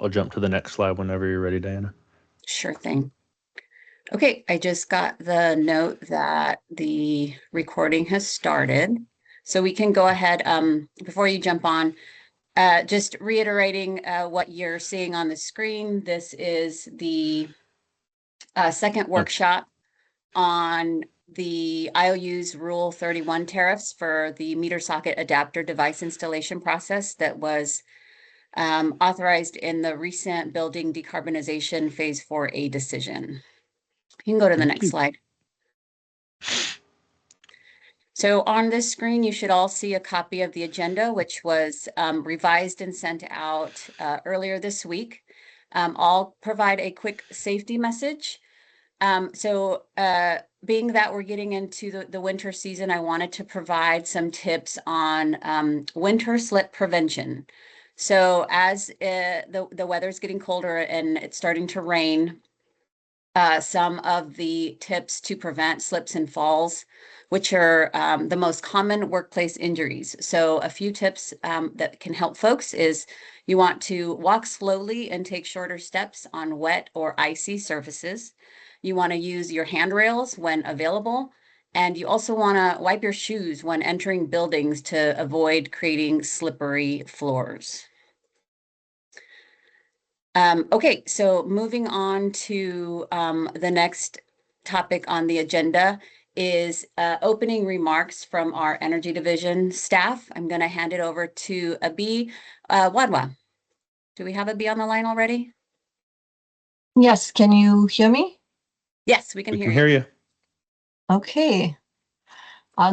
I'll jump to the next slide whenever you're ready, Diana. Sure thing. Okay, I just got the note that the recording has started. So we can go ahead, before you jump on, just reiterating what you're seeing on the screen. This is the second workshop on the IOU's Rule 31 tariffs for the meter socket adapter device installation process that was authorized in the recent building decarbonization phase 4A decision. You can go to the next slide. So on this screen, you should all see a copy of the agenda, which was revised and sent out earlier this week. I'll provide a quick safety message. Being that we're getting into the winter season, I wanted to provide some tips on winter slip prevention. So as the weather's getting colder and it's starting to rain, some of the tips to prevent slips and falls, which are the most common workplace injuries. So a few tips that can help folks is you want to walk slowly and take shorter steps on wet or icy surfaces. You want to use your handrails when available. And you also want to wipe your shoes when entering buildings to avoid creating slippery floors. Okay, so moving on to the next topic on the agenda is opening remarks from our Energy Division staff. I'm going to hand it over to Abi Wadwa. Do we have Abi on the line already? Yes, can you hear me? Yes, we can hear hear you. Okay.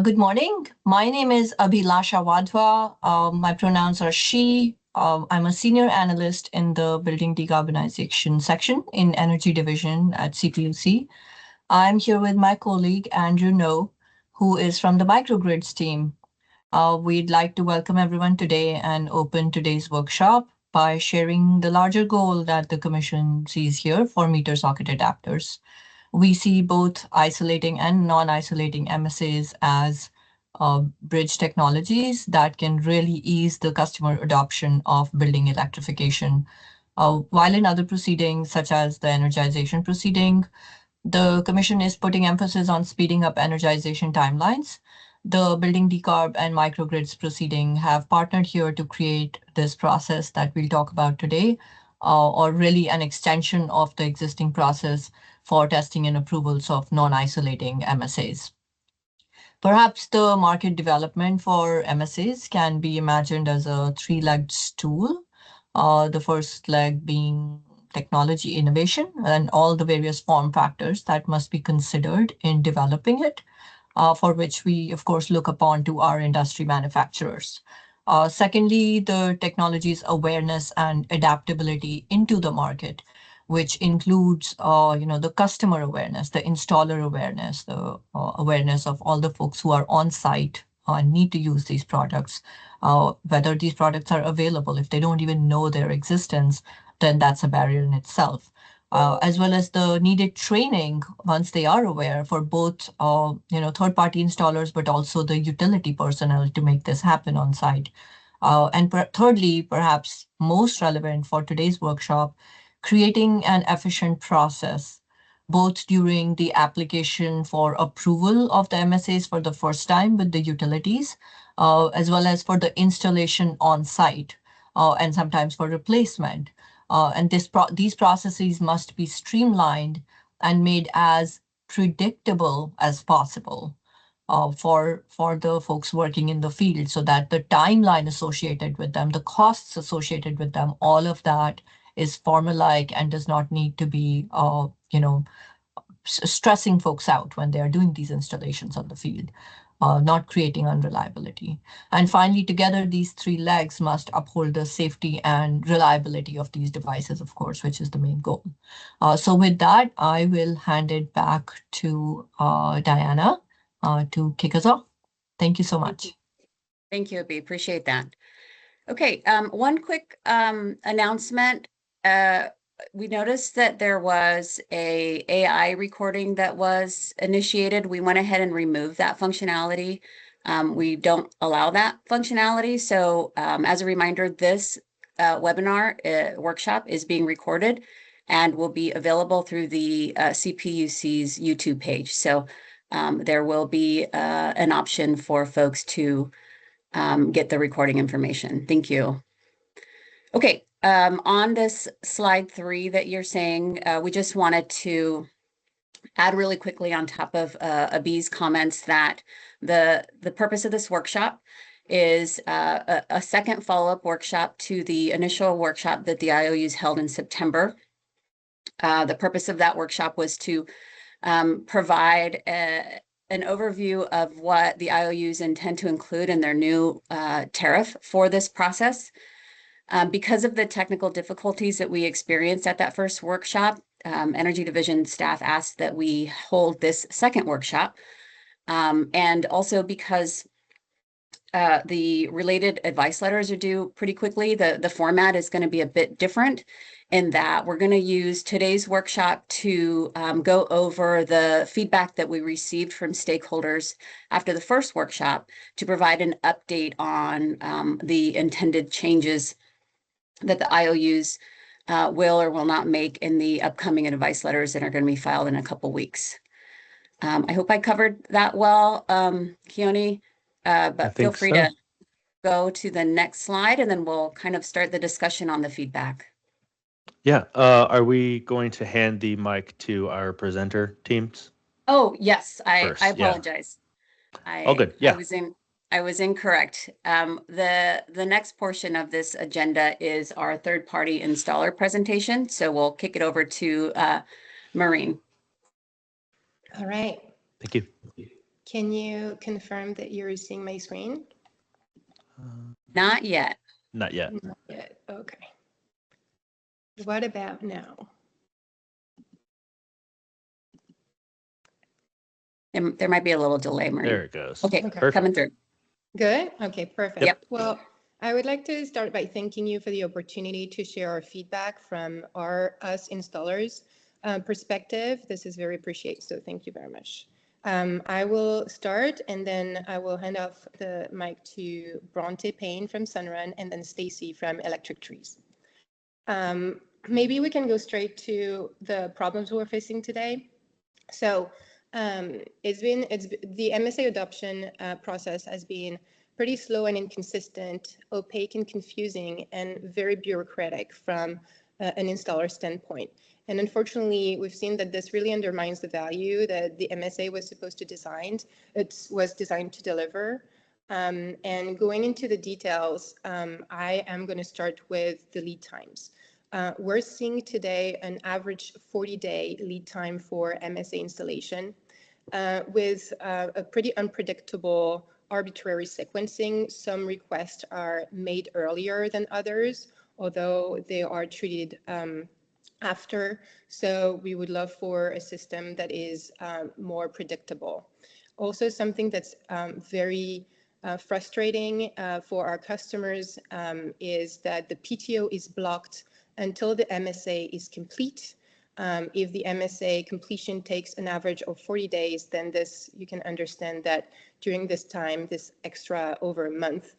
Good morning. My name is Abhilasha Wadhwa. My pronouns are she. I'm a senior analyst in the Building Decarbonization section in Energy Division at CPUC. I'm here with my colleague, Andrew No, who is from the microgrids team. We'd like to welcome everyone today and open today's workshop by sharing the larger goal that the Commission sees here for meter socket adapters. We see both isolating and non-isolating MSAs as bridge technologies that can really ease the customer adoption of building electrification. While in other proceedings, such as the energization proceeding, the Commission is putting emphasis on speeding up energization timelines. The Building Decarb and Microgrids proceeding have partnered here to create this process that we'll talk about today, or really an extension of the existing process for testing and approvals of non-isolating MSAs. Perhaps the market development for MSAs can be imagined as a three-legged stool, the first leg being technology innovation and all the various form factors that must be considered in developing it, for which we, of course, look upon to our industry manufacturers. Secondly, the technology's awareness and adaptability into the market, which includes, the customer awareness, the installer awareness, the awareness of all the folks who are on site need to use these products, whether these products are available. If they don't even know their existence, then that's a barrier in itself. As well as the needed training once they are aware for both, third-party installers, but also the utility personnel to make this happen on site. And thirdly, perhaps most relevant for today's workshop, creating an efficient process, both during the application for approval of the MSAs for the first time with the utilities, as well as for the installation on site, and sometimes for replacement. And these processes must be streamlined and made as predictable as possible for the folks working in the field, so that the timeline associated with them, the costs associated with them, all of that is formulaic and does not need to be, stressing folks out when they are doing these installations on the field. Not creating unreliability. And finally, together, these three legs must uphold the safety and reliability of these devices, of course, which is the main goal. So with that, I will hand it back to Diana to kick us off. Thank you so much. Thank you, Abi. Appreciate that. Okay, one quick announcement. We noticed that there was a AI recording that was initiated. We went ahead and removed that functionality. We don't allow that functionality. So as a reminder, this webinar workshop is being recorded and will be available through the CPUC's YouTube page. So there will be an option for folks to get the recording information. Thank you. Okay, on this slide 3 that you're saying, we just wanted to add really quickly on top of Abi's comments that the purpose of this workshop is a second follow-up workshop to the initial workshop that the IOUs held in September. The purpose of that workshop was to provide an overview of what the IOUs intend to include in their new tariff for this process. Because of the technical difficulties that we experienced at that first workshop, Energy Division staff asked that we hold this second workshop. And also because the related advice letters are due pretty quickly, the format is going to be a bit different in that we're going to use today's workshop to go over the feedback that we received from stakeholders after the first workshop to provide an update on the intended changes that the IOUs will or will not make in the upcoming advice letters that are going to be filed in a couple weeks. I hope I covered that well, Keone, but feel free to go to the next slide and then we'll kind of start the discussion on the feedback. Yeah. Are we going to hand the mic to our presenter teams? Oh, yes. First, I apologize. Yeah. All good. Yeah. I was incorrect. The next portion of this agenda is our third-party installer presentation. So we'll kick it over to Maureen. All right. Thank you. Can you confirm that you're seeing my screen? Not yet. Not yet. Not yet. Okay. What about now? There might be a little delay, Maureen. There it goes. Okay, Perfect. coming through. Good. Okay, perfect. Yep. Well, I would like to start by thanking you for the opportunity to share our feedback from us installers perspective. This is very appreciated. So thank you very much. I will start and then I will hand off the mic to Bronte Payne from Sunrun and then Stacy from Electric Trees. Maybe we can go straight to the problems we're facing today. So the MSA adoption process has been pretty slow and inconsistent, opaque and confusing, and very bureaucratic from an installer standpoint. And unfortunately, we've seen that this really undermines the value that the MSA was supposed to design. It was designed to deliver. And going into the details, I am going to start with the lead times. We're seeing today an average 40-day lead time for MSA installation with a pretty unpredictable arbitrary sequencing. Some requests are made earlier than others, although they are treated after. So we would love for a system that is more predictable. Also, something that's very frustrating for our customers is that the PTO is blocked until the MSA is complete. If the MSA completion takes an average of 40 days, then you can understand that during this time, this extra over a month,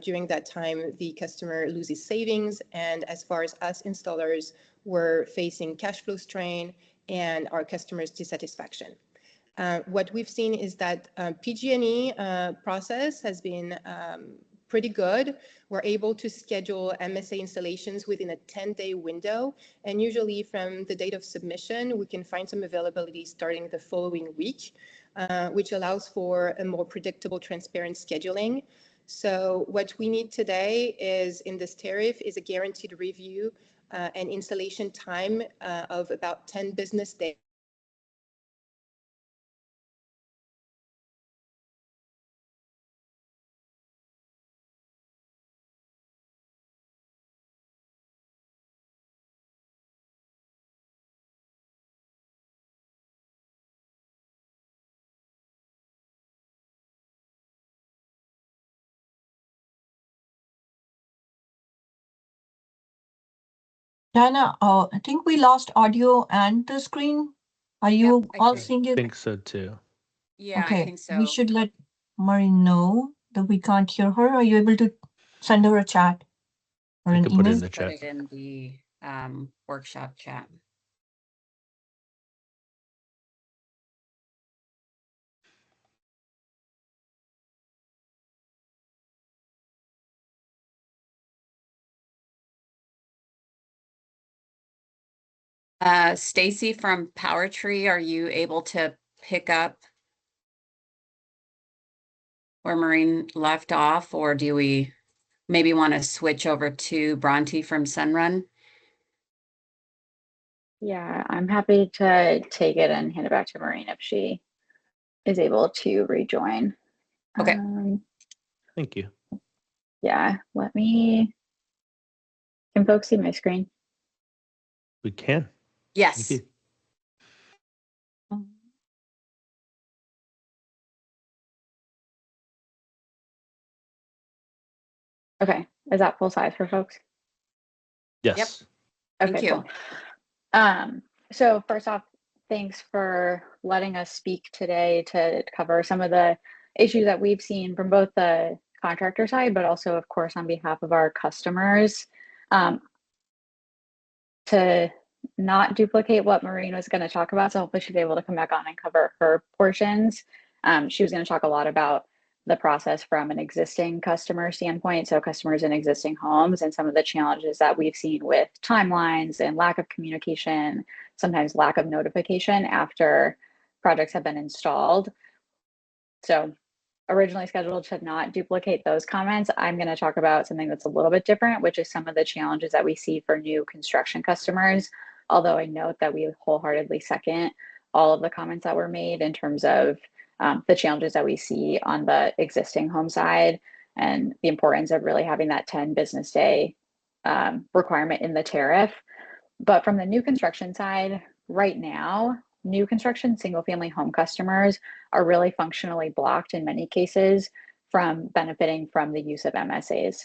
during that time, the customer loses savings. And as far as us installers, we're facing cash flow strain and our customers' dissatisfaction. What we've seen is that PG&E process has been pretty good. We're able to schedule MSA installations within a 10-day window. And usually from the date of submission, we can find some availability starting the following week, which allows for a more predictable, transparent scheduling. So what we need today is in this tariff is a guaranteed review and installation time of about 10 business days. Diana, I think we lost audio and the screen. Are you all seeing I it? think so too. Yeah, Okay, I think so. we should let Marie know that we can't hear her. Are you able to send her a chat? or You an can put it email? in the Put chat. it in the workshop chat. Stacy from Power Tree, are you able to pick up where Maureen left off, or do we maybe want to switch over to Bronte from Sunrun? Yeah, I'm happy to take it and hand it back to Maureen if she is able to rejoin. Okay. Thank you. Yeah, can folks see my screen? We can. Yes. Thank you. Okay, is that full size for folks? Yes. Thank Okay, you. cool. So first off, thanks for letting us speak today to cover some of the issues that we've seen from both the contractor side, but also, of course, on behalf of our customers. To not duplicate what Maureen was going to talk about, so hopefully she'll be able to come back on and cover her portions. She was going to talk a lot about the process from an existing customer standpoint, so customers in existing homes and some of the challenges that we've seen with timelines and lack of communication, sometimes lack of notification after projects have been installed. So originally scheduled to not duplicate those comments, I'm going to talk about something that's a little bit different, which is some of the challenges that we see for new construction customers. Although I note that we wholeheartedly second all of the comments that were made in terms of the challenges that we see on the existing home side and the importance of really having that 10 business day requirement in the tariff. But from the new construction side, right now, new construction single family home customers are really functionally blocked in many cases from benefiting from the use of MSAs.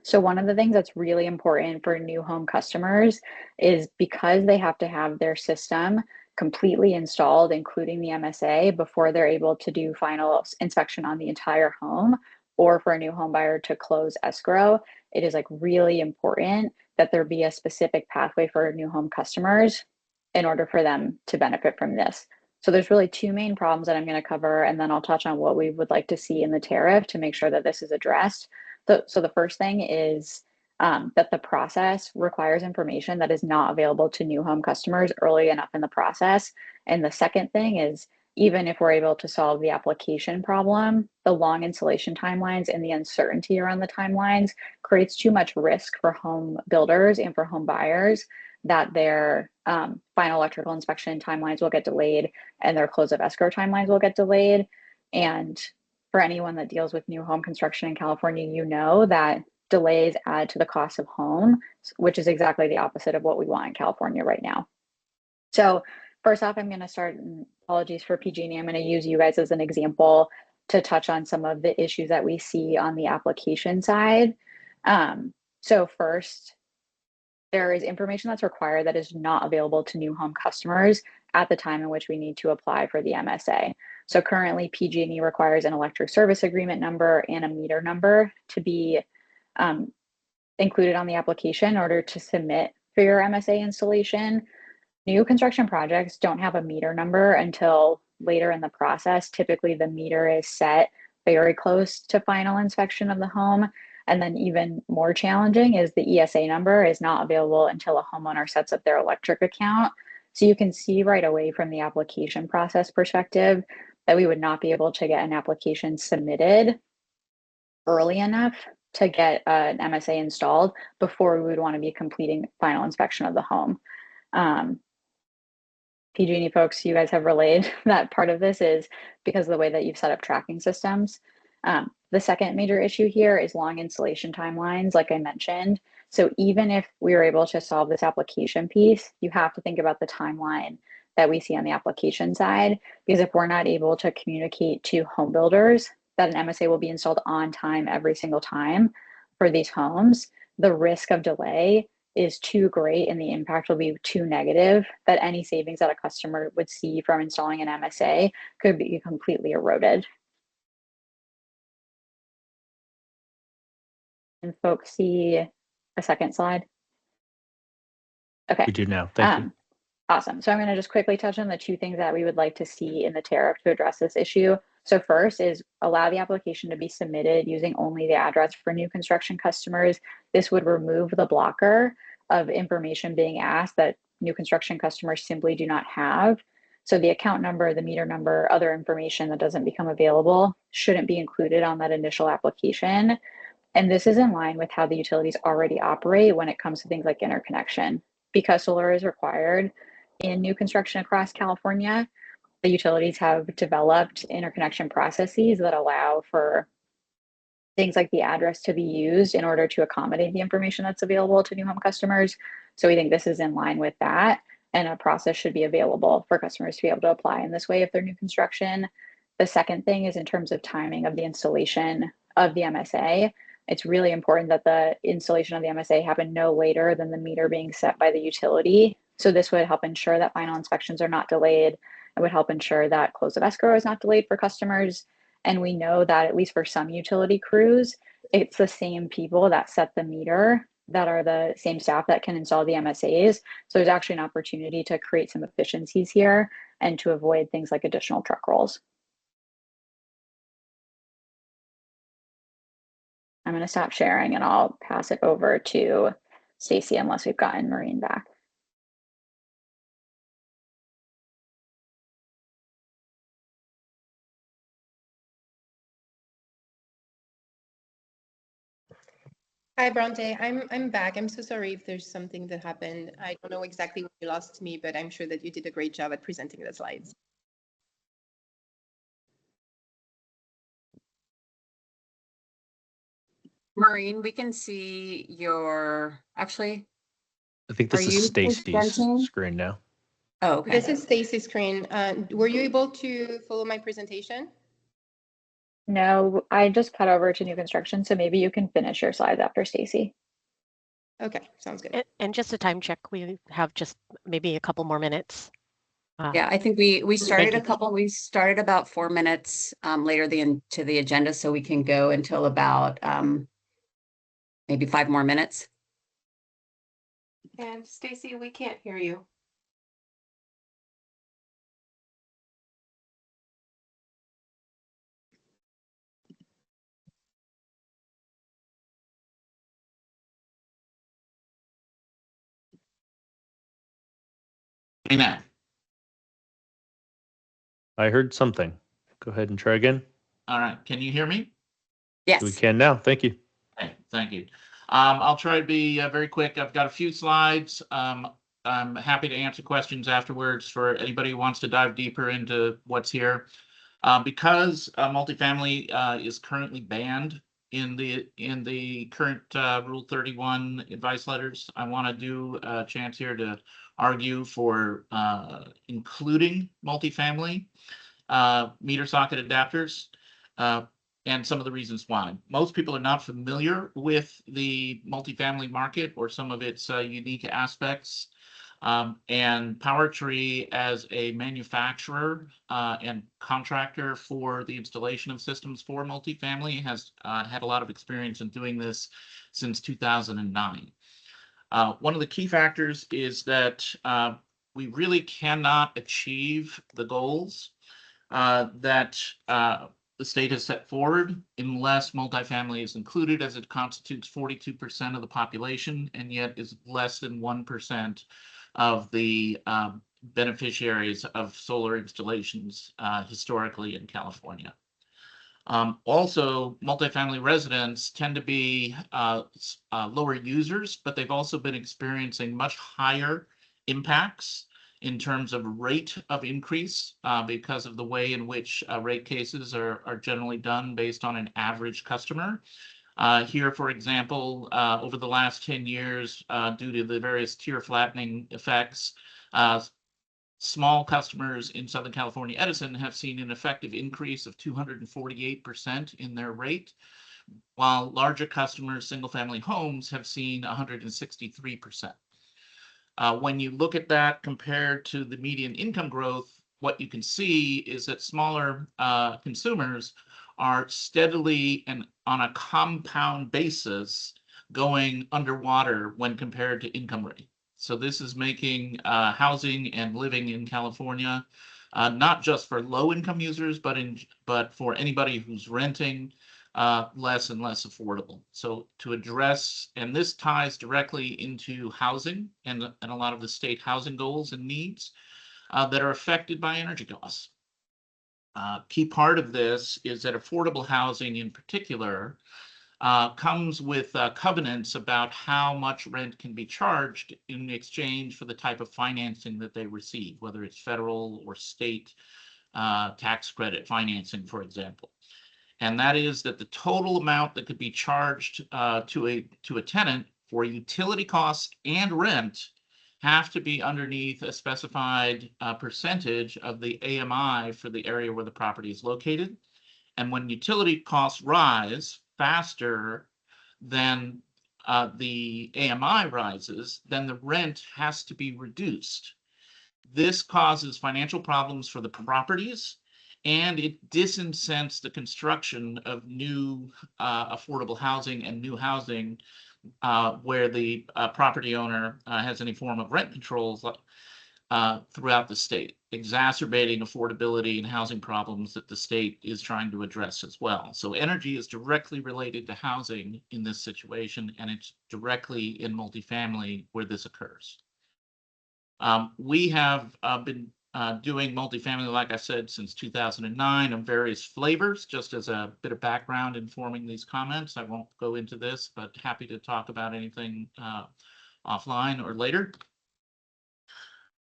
So one of the things that's really important for new home customers is because they have to have their system completely installed, including the MSA, before they're able to do final inspection on the entire home, or for a new home buyer to close escrow, it is like really important that there be a specific pathway for new home customers in order for them to benefit from this. So there's really two main problems that I'm going to cover, and then I'll touch on what we would like to see in the tariff to make sure that this is addressed. So the first thing is that the process requires information that is not available to new home customers early enough in the process. And the second thing is, even if we're able to solve the application problem, the long installation timelines and the uncertainty around the timelines creates too much risk for home builders and for home buyers that their final electrical inspection timelines will get delayed and their close of escrow timelines will get delayed. And for anyone that deals with new home construction in California, you know that delays add to the cost of home, which is exactly the opposite of what we want in California right now. So first off, I'm going to start, and apologies for PG&E, I'm going to use you guys as an example to touch on some of the issues that we see on the application side. So first, there is information that's required that is not available to new home customers at the time in which we need to apply for the MSA. So currently PG&E requires an electric service agreement number and a meter number to be included on the application in order to submit for your MSA installation. New construction projects don't have a meter number until later in the process. Typically the meter is set very close to final inspection of the home. And then even more challenging is the ESA number is not available until a homeowner sets up their electric account. So you can see right away from the application process perspective that we would not be able to get an application submitted early enough to get an MSA installed before we would want to be completing final inspection of the home. PG&E folks, you guys have relayed that part of this is because of the way that you've set up tracking systems. The second major issue here is long installation timelines, like I mentioned. So even if we were able to solve this application piece, you have to think about the timeline that we see on the application side, because if we're not able to communicate to home builders that an MSA will be installed on time every single time for these homes, the risk of delay is too great and the impact will be too negative that any savings that a customer would see from installing an MSA could be completely eroded. And folks see a second slide? Okay. We do now. Thank you. Awesome. So I'm going to just quickly touch on the two things that we would like to see in the tariff to address this issue. So first is allow the application to be submitted using only the address for new construction customers. This would remove the blocker of information being asked that new construction customers simply do not have. So the account number, the meter number, other information that doesn't become available shouldn't be included on that initial application. And this is in line with how the utilities already operate when it comes to things like interconnection. Because solar is required in new construction across California, the utilities have developed interconnection processes that allow for things like the address to be used in order to accommodate the information that's available to new home customers. So we think this is in line with that, and a process should be available for customers to be able to apply in this way if they're new construction. The second thing is in terms of timing of the installation of the MSA. It's really important that the installation of the MSA happen no later than the meter being set by the utility. So this would help ensure that final inspections are not delayed. It would help ensure that close of escrow is not delayed for customers. And we know that at least for some utility crews, it's the same people that set the meter that are the same staff that can install the MSAs. So there's actually an opportunity to create some efficiencies here and to avoid things like additional truck rolls. I'm going to stop sharing and I'll pass it over to Stacy unless we've gotten Maureen back. Hi, Bronte. I'm back. I'm so sorry if there's something that happened. I don't know exactly when you lost me, but I'm sure that you did a great job at presenting the slides. Maureen, we can see your, actually, I think are this is you Stacy's presenting? screen now. Oh, okay. This is Stacy's screen. Were you able to follow my presentation? No, I just cut over to new construction, so maybe you can finish your slides after Stacy. Okay, sounds good. And just a time check, we have just maybe a couple more minutes. Yeah, I think we started you. we started about 4 minutes later into the agenda, so we can go until about maybe 5 more minutes. And Stacy, we can't hear you. Amen. I heard something. Go ahead and try again. All right. Can you hear me? Yes. We can now. Thank you. Okay, thank you. I'll try to be very quick. I've got a few slides. I'm happy to answer questions afterwards for anybody who wants to dive deeper into what's here. Because multifamily is currently banned in the current Rule 31 advice letters, I want to do a chance here to argue for including multifamily meter socket adapters. And some of the reasons why. Most people are not familiar with the multifamily market or some of its unique aspects. And PowerTree, as a manufacturer and contractor for the installation of systems for multifamily, has had a lot of experience in doing this since 2009. One of the key factors is that we really cannot achieve the goals that the state has set forward unless multifamily is included, as it constitutes 42% of the population and yet is less than 1% of the beneficiaries of solar installations historically in California. Also, multifamily residents tend to be lower users, but they've also been experiencing much higher impacts in terms of rate of increase because of the way in which rate cases are generally done based on an average customer. Here, for example, over the last 10 years, due to the various tier flattening effects, small customers in Southern California Edison have seen an effective increase of 248% in their rate, while larger customers, single-family homes, have seen 163%. When you look at that compared to the median income growth, what you can see is that smaller consumers are steadily and on a compound basis going underwater when compared to income rate. So this is making housing and living in California, not just for low income users, but for anybody who's renting, less and less affordable. So to address, and this ties directly into housing and a lot of the state housing goals and needs that are affected by energy costs. Key part of this is that affordable housing in particular comes with covenants about how much rent can be charged in exchange for the type of financing that they receive, whether it's federal or state tax credit financing, for example. And that is that the total amount that could be charged to a tenant for utility costs and rent have to be underneath a specified percentage of the AMI for the area where the property is located. And when utility costs rise faster than the AMI rises, then the rent has to be reduced. This causes financial problems for the properties, and it disincents the construction of new affordable housing and new housing where the property owner has any form of rent controls throughout the state, exacerbating affordability and housing problems that the state is trying to address as well. So energy is directly related to housing in this situation, and it's directly in multifamily where this occurs. We have been doing multifamily, like I said, since 2009 of various flavors. Just as a bit of background informing these comments, I won't go into this, but happy to talk about anything offline or later.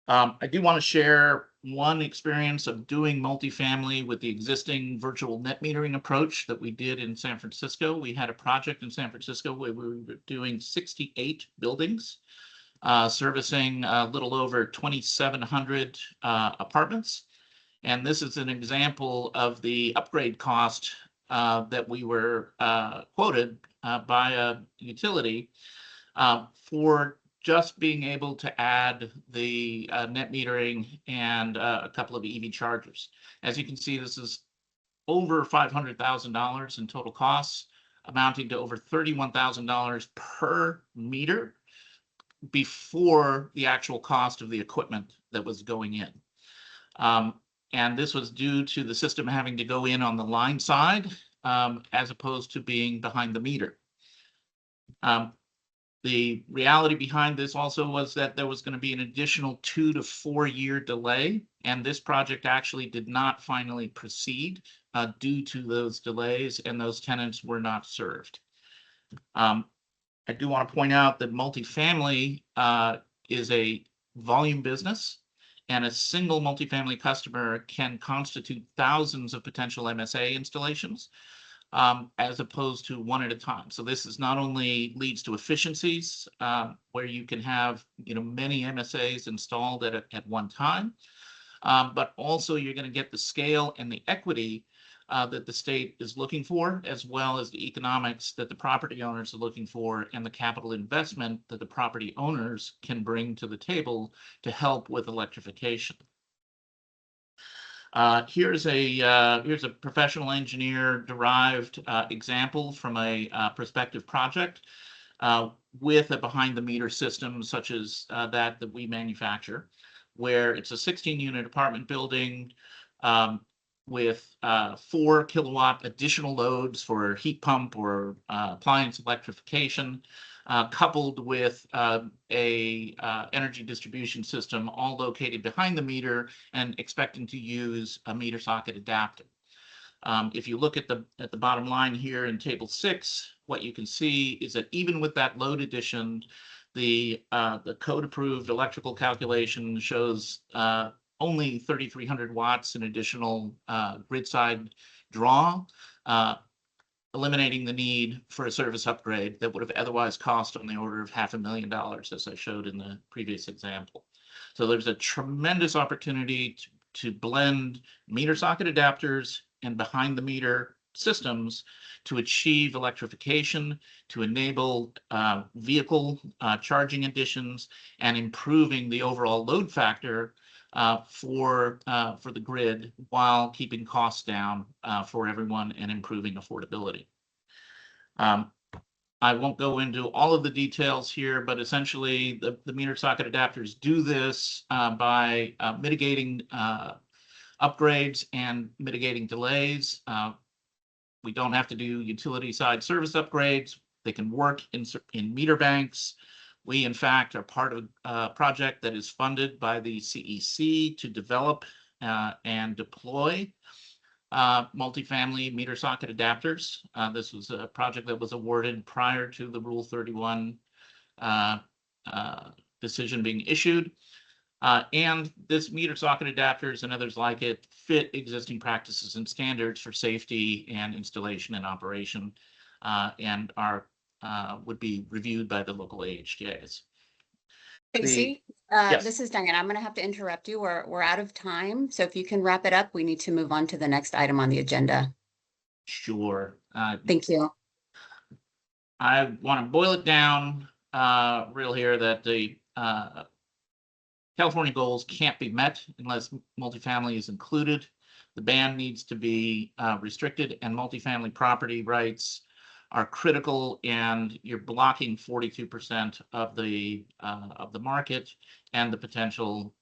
I do want to share one experience of doing multifamily with the existing virtual net metering approach that we did in San Francisco. We had a project in San Francisco where we were doing 68 buildings, servicing a little over 2,700 apartments. And this is an example of the upgrade cost that we were quoted by a utility for just being able to add the net metering and a couple of EV chargers. As you can see, this is over $500,000 in total costs, amounting to over $31,000 per meter before the actual cost of the equipment that was going in. And this was due to the system having to go in on the line side as opposed to being behind the meter. The reality behind this also was that there was going to be an additional 2 to 4 year delay, and this project actually did not finally proceed due to those delays, and those tenants were not served. I do want to point out that multifamily is a volume business, and a single multifamily customer can constitute thousands of potential MSA installations, as opposed to one at a time. So this is not only leads to efficiencies where you can have many MSAs installed at one time, but also you're going to get the scale and the equity that the state is looking for, as well as the economics that the property owners are looking for, and the capital investment that the property owners can bring to the table to help with electrification. Here's a professional engineer derived example from a prospective project with a behind the meter system such as that we manufacture, where it's a 16-unit apartment building with 4 kilowatt additional loads for heat pump or appliance electrification, coupled with a energy distribution system, all located behind the meter and expecting to use a meter socket adapter. If you look at the bottom line here in table 6, what you can see is that even with that load addition, the code approved electrical calculation shows only 3,300 watts in additional grid side draw, eliminating the need for a service upgrade that would have otherwise cost on the order of $500,000, as I showed in the previous example. So there's a tremendous opportunity to blend meter socket adapters and behind the meter systems to achieve electrification, to enable vehicle charging additions, and improving the overall load factor for the grid while keeping costs down for everyone and improving affordability. I won't go into all of the details here, but essentially the meter socket adapters do this by mitigating upgrades and mitigating delays. We don't have to do utility side service upgrades. They can work in meter banks. We, in fact, are part of a project that is funded by the CEC to develop and deploy multifamily meter socket adapters. This was a project that was awarded prior to the Rule 31 decision being issued. And this meter socket adapters and others like it fit existing practices and standards for safety and installation and operation, and are would be reviewed by the local AHJs. Casey, yes. this is Diane. I'm going to have to interrupt you. We're out of time. So if you can wrap it up, we need to move on to the next item on the agenda. Sure. Thank you. I want to boil it down real here that the California goals can't be met unless multifamily is included. The ban needs to be restricted, and multifamily property rights are critical, and you're blocking 42% of the market and the potential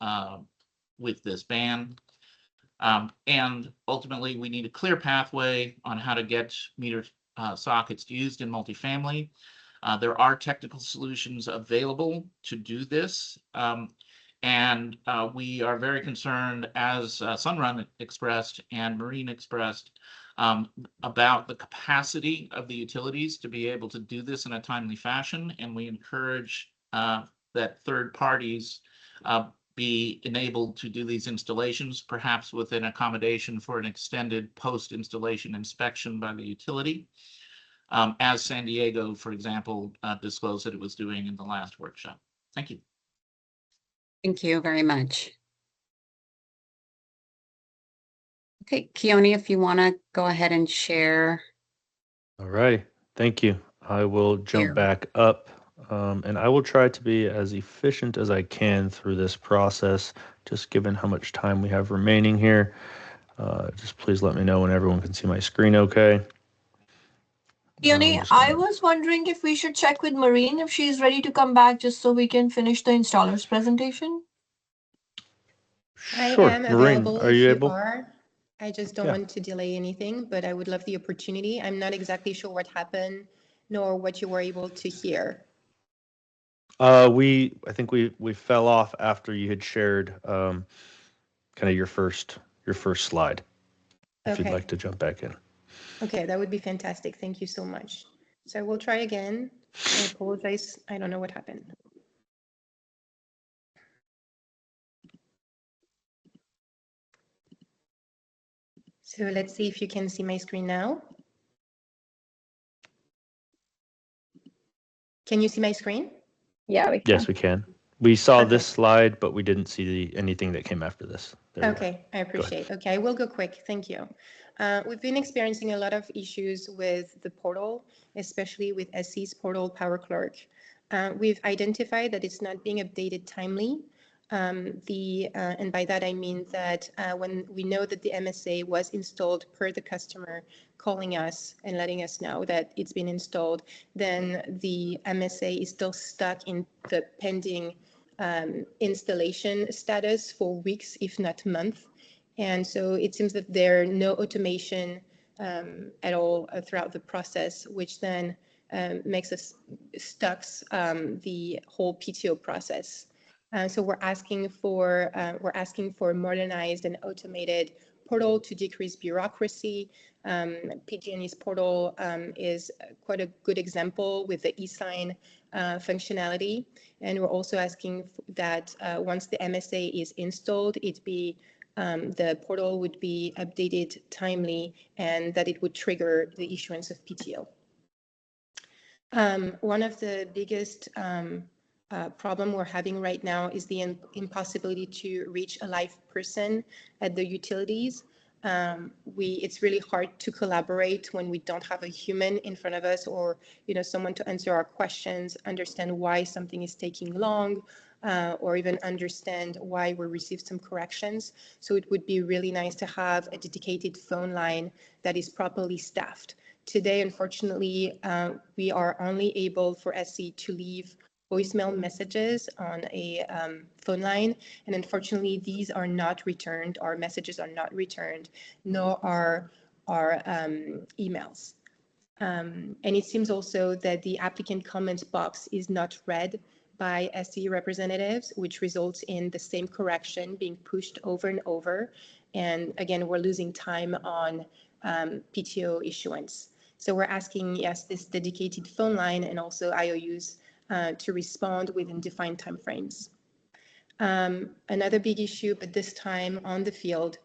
with this ban. And ultimately, we need a clear pathway on how to get meter sockets used in multifamily. There are technical solutions available to do this. And we are very concerned, as Sunrun expressed and Marine expressed, about the capacity of the utilities to be able to do this in a timely fashion. And we encourage that third parties be enabled to do these installations, perhaps with an accommodation for an extended post-installation inspection by the utility, as San Diego, for example, disclosed that it was doing in the last workshop. Thank you. Thank you very much. Okay, Keone, if you want to go ahead and share. All right. Thank you. I will jump back up, and I will try to be as efficient as I can through this process, just given how much time we have remaining here. Just please let me know when everyone can see my screen okay. Keone, I was wondering if we should check with Marine if she's ready to come back just so we can finish the installer's presentation. Sure. I am Marine, available are if you you able? are. I just don't Yeah. want to delay anything, but I would love the opportunity. I'm not exactly sure what happened nor what you were able to hear. I think we fell off after you had shared kind of your first slide. If you'd Okay. like to jump back in. Okay, that would be fantastic. Thank you so much. So I will try again. I apologize. I don't know what happened. So let's see if you can see my screen now. Can you see my screen? Yeah, we can. Yes, we can. We saw Okay. this slide, but we didn't see anything that came after this. There we are. Okay, I appreciate. Okay, I will go quick. Thank you. We've been experiencing a lot of issues with the portal, especially with SC's portal Power Clerk. We've identified that it's not being updated timely. And by that I mean that when we know that the MSA was installed per the customer calling us and letting us know that it's been installed, then the MSA is still stuck in the pending installation status for weeks, if not months. And so it seems that there are no automation at all throughout the process, which then makes us stuck the whole PTO process. So we're asking for a modernized and automated portal to decrease bureaucracy. PG&E's portal is quite a good example with the e-sign functionality. And we're also asking that once the MSA is installed, the portal would be updated timely and that it would trigger the issuance of PTO. One of the biggest problem we're having right now is the impossibility to reach a live person at the utilities. It's really hard to collaborate when we don't have a human in front of us, or someone to answer our questions, understand why something is taking long, or even understand why we received some corrections. So it would be really nice to have a dedicated phone line that is properly staffed Today, unfortunately, we are only able for SE to leave voicemail messages on a phone line. And unfortunately, these are not returned. Our messages are not returned, nor are our emails. And it seems also that the applicant comments box is not read by SE representatives, which results in the same correction being pushed over and over. And again, we're losing time on PTO issuance. So we're asking, yes, this dedicated phone line and also IOUs to respond within defined timeframes. Another big issue, but this time on the field,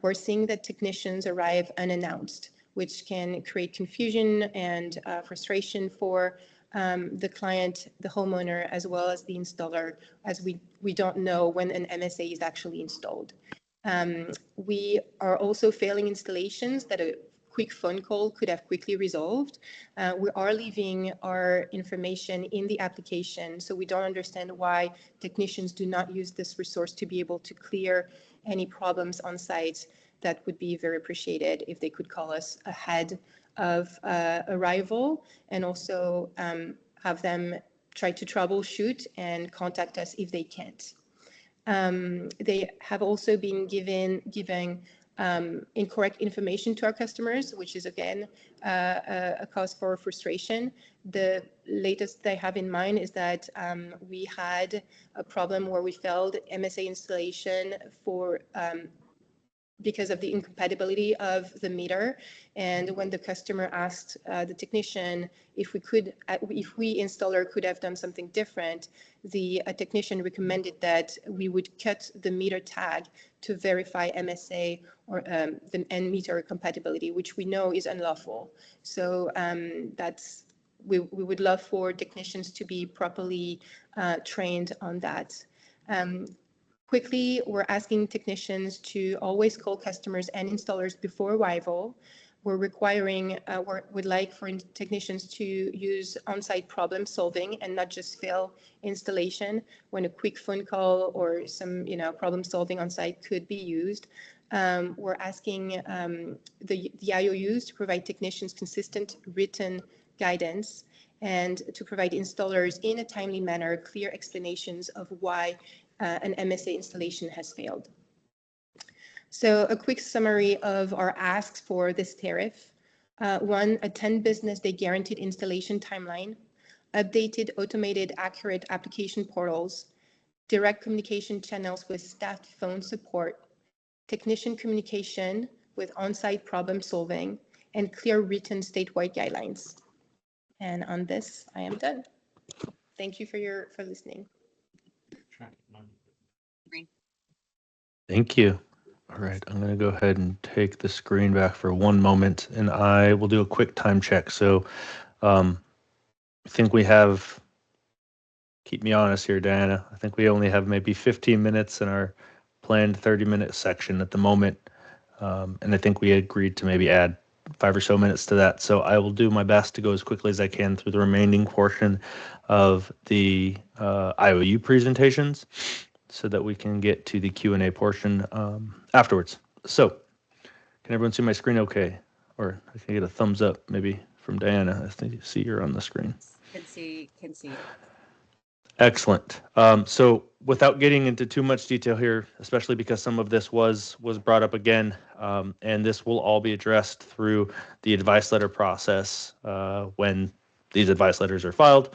we're seeing that technicians arrive unannounced, which can create confusion and frustration for the client, the homeowner, as well as the installer, as we don't know when an MSA is actually installed. We are also failing installations that a quick phone call could have quickly resolved. We are leaving our information in the application, so we don't understand why technicians do not use this resource to be able to clear any problems on site. That would be very appreciated if they could call us ahead of arrival, and also have them try to troubleshoot and contact us if they can't. They have also been giving incorrect information to our customers, which is again a cause for frustration. The latest they have in mind is that we had a problem where we failed MSA installation for because of the incompatibility of the meter. And when the customer asked the technician if we installer could have done something different, the technician recommended that we would cut the meter tag to verify MSA or the end meter compatibility, which we know is unlawful. So we would love for technicians to be properly trained on that. Quickly, we're asking technicians to always call customers and installers before arrival. We're requiring, would like for technicians to use on-site problem solving and not just fail installation when a quick phone call or some, problem solving on site could be used. We're asking the IOUs to provide technicians consistent written guidance and to provide installers in a timely manner clear explanations of why an MSA installation has failed. So a quick summary of our asks for this tariff. One, a 10 business day guaranteed installation timeline, updated, automated, accurate application portals, direct communication channels with staff phone support, technician communication with on-site problem solving, and clear written statewide guidelines. And on this, I am done. Thank you for listening. Thank you. All right, I'm going to go ahead and take the screen back for one moment, and I will do a quick time check. So I think we have, keep me honest here, Diana, I think we only have maybe 15 minutes in our planned 30-minute section at the moment. And I think we agreed to maybe add 5 or so minutes to that. So I will do my best to go as quickly as I can through the remaining portion of the IOU presentations so that we can get to the Q&A portion afterwards. So can everyone see my screen okay? Or I can get a thumbs up maybe from Diana. I think you see you're on the screen. Can see it. Excellent. So without getting into too much detail here, especially because some of this was brought up again, and this will all be addressed through the advice letter process when these advice letters are filed.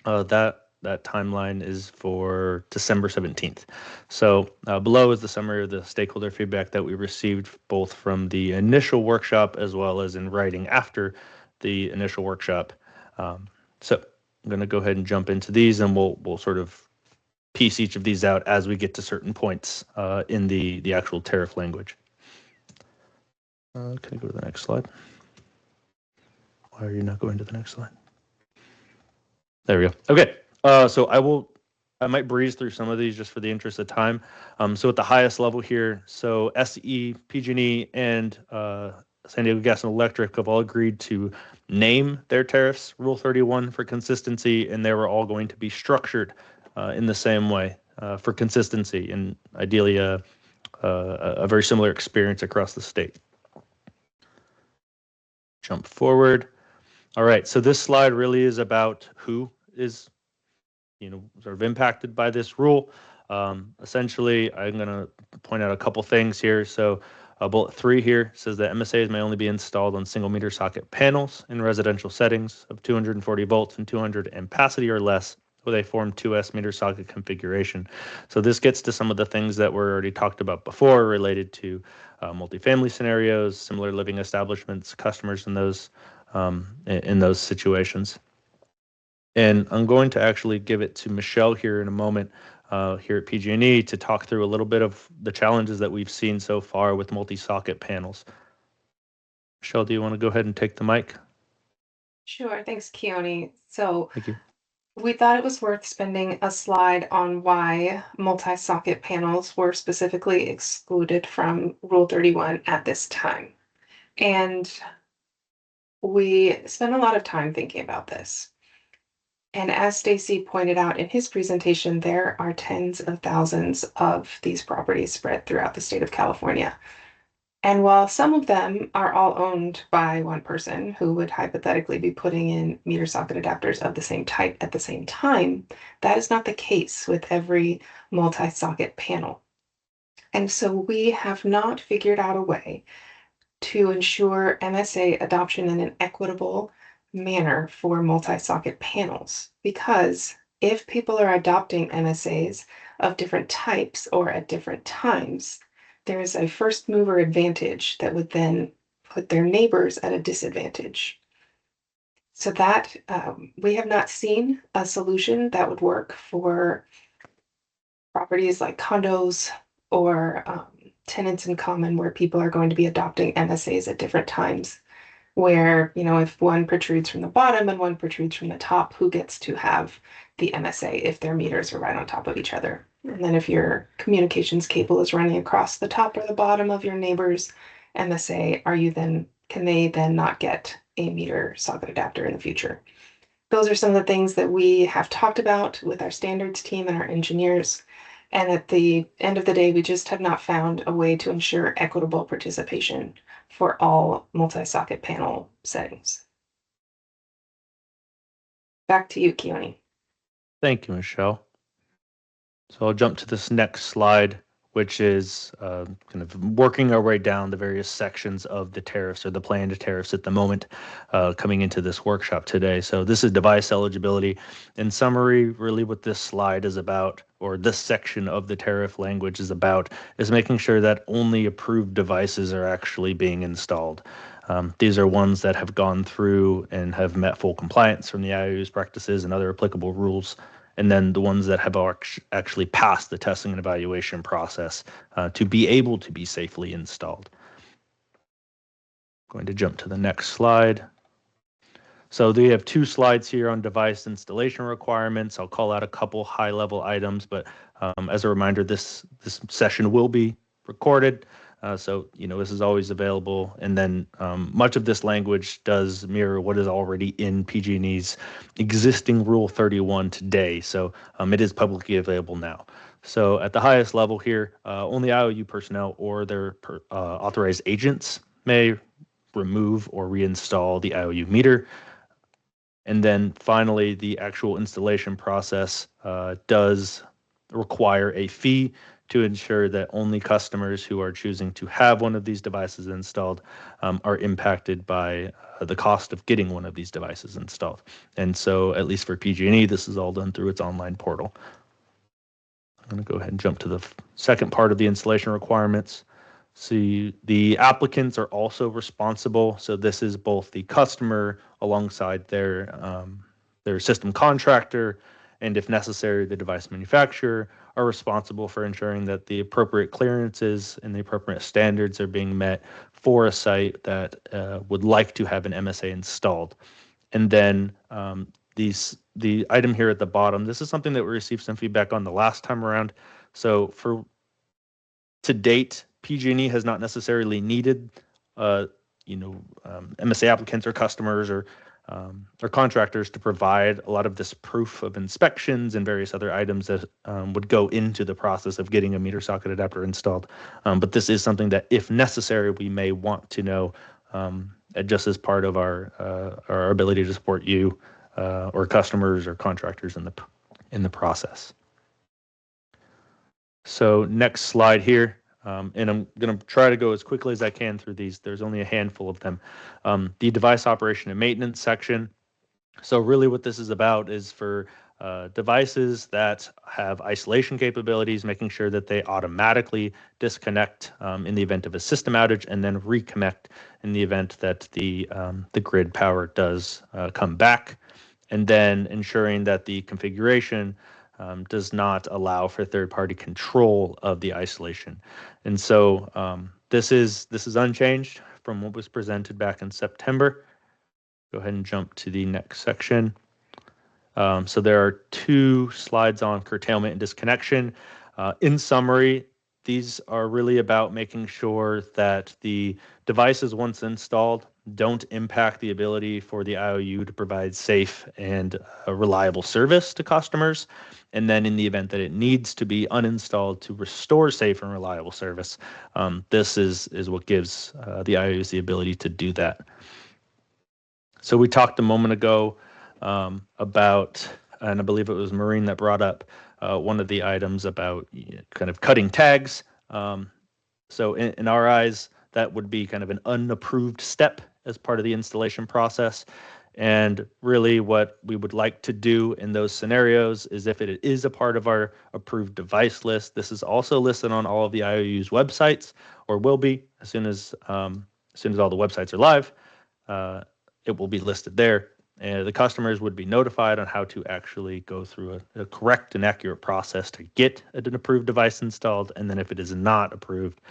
That timeline is for December 17th. So below is the summary of the stakeholder feedback that we received both from the initial workshop as well as in writing after the initial workshop. So I'm going to go ahead and jump into these, and we'll sort of piece each of these out as we get to certain points in the actual tariff language. Can I go to the next slide? Why are you not going to the next slide? There we go. Okay. So I might breeze through some of these just for the interest of time. So at the highest level here, so SE, PG&E, and San Diego Gas and Electric have all agreed to name their tariffs Rule 31 for consistency, and they were all going to be structured in the same way for consistency and ideally a very similar experience across the state. Jump forward. All right, so this slide really is about who is, sort of impacted by this rule. Essentially, I'm going to point out a couple things here. So bullet 3 here says that MSAs may only be installed on single meter socket panels in residential settings of 240 volts and 200 ampacity or less with a Form 2S meter socket configuration. So this gets to some of the things that were already talked about before related to multifamily scenarios, similar living establishments, customers in those situations. And I'm going to actually give it to Michelle here in a moment here at PG&E to talk through a little bit of the challenges that we've seen so far with multi-socket panels. Michelle, do you want to go ahead and take the mic? Sure, thanks, Keone. So Thank you. we thought it was worth spending a slide on why multi-socket panels were specifically excluded from Rule 31 at this time. And we spent a lot of time thinking about this. And as Stacy pointed out in his presentation, there are tens of thousands of these properties spread throughout the state of California. And while some of them are all owned by one person who would hypothetically be putting in meter socket adapters of the same type at the same time, that is not the case with every multi-socket panel. And so we have not figured out a way to ensure MSA adoption in an equitable manner for multi-socket panels, because if people are adopting MSAs of different types or at different times, there is a first mover advantage that would then put their neighbors at a disadvantage. So that we have not seen a solution that would work for properties like condos or tenants in common where people are going to be adopting MSAs at different times, where, if one protrudes from the bottom and one protrudes from the top, who gets to have the MSA if their meters are right on top of each other? And then if your communications cable is running across the top or the bottom of your neighbor's MSA, can they then not get a meter socket adapter in the future? Those are some of the things that we have talked about with our standards team and our engineers. And at the end of the day, we just have not found a way to ensure equitable participation for all multi-socket panel settings. Back to you, Keone. Thank you, Michelle. So I'll jump to this next slide, which is kind of working our way down the various sections of the tariffs or the planned tariffs at the moment coming into this workshop today. So this is device eligibility. In summary, really what this slide is about, or this section of the tariff language is about, is making sure that only approved devices are actually being installed. These are ones that have gone through and have met full compliance from the IOU's practices and other applicable rules, and then the ones that have actually passed the testing and evaluation process to be able to be safely installed. Going to jump to the next slide. So we have 2 slides here on device installation requirements. I'll call out a couple high-level items, but as a reminder, this session will be recorded. So, this is always available. And then much of this language does mirror what is already in PG&E's existing Rule 31 today. So it is publicly available now. So at the highest level here, only IOU personnel or their authorized agents may remove or reinstall the IOU meter. And then finally, the actual installation process does require a fee to ensure that only customers who are choosing to have one of these devices installed are impacted by the cost of getting one of these devices installed. And so, at least for PG&E, this is all done through its online portal. I'm going to go ahead and jump to the second part of the installation requirements. See, the applicants are also responsible. So this is both the customer alongside their system contractor, and if necessary, the device manufacturer are responsible for ensuring that the appropriate clearances and the appropriate standards are being met for a site that would like to have an MSA installed. And then the item here at the bottom, this is something that we received some feedback on the last time around. So to date, PG&E has not necessarily needed, MSA applicants or customers or contractors to provide a lot of this proof of inspections and various other items that would go into the process of getting a meter socket adapter installed. But this is something that, if necessary, we may want to know just as part of our ability to support you or customers or contractors in the process. So next slide here, and I'm going to try to go as quickly as I can through these. There's only a handful of them. The device operation and maintenance section. So really what this is about is for devices that have isolation capabilities, making sure that they automatically disconnect in the event of a system outage and then reconnect in the event that the grid power does come back. And then ensuring that the configuration does not allow for third-party control of the isolation. And so this is unchanged from what was presented back in September. Go ahead and jump to the next section. So there are 2 slides on curtailment and disconnection. In summary, these are really about making sure that the devices, once installed, don't impact the ability for the IOU to provide safe and reliable service to customers. And then in the event that it needs to be uninstalled to restore safe and reliable service, this is what gives the IOUs the ability to do that. So we talked a moment ago about, and I believe it was Maureen that brought up one of the items about kind of cutting tags. So in our eyes, that would be kind of an unapproved step as part of the installation process. And really what we would like to do in those scenarios is if it is a part of our approved device list, this is also listed on all of the IOU's websites, or will be as soon as all the websites are live. It will be listed there. And the customers would be notified on how to actually go through a correct and accurate process to get an approved device installed. And then if it is not approved,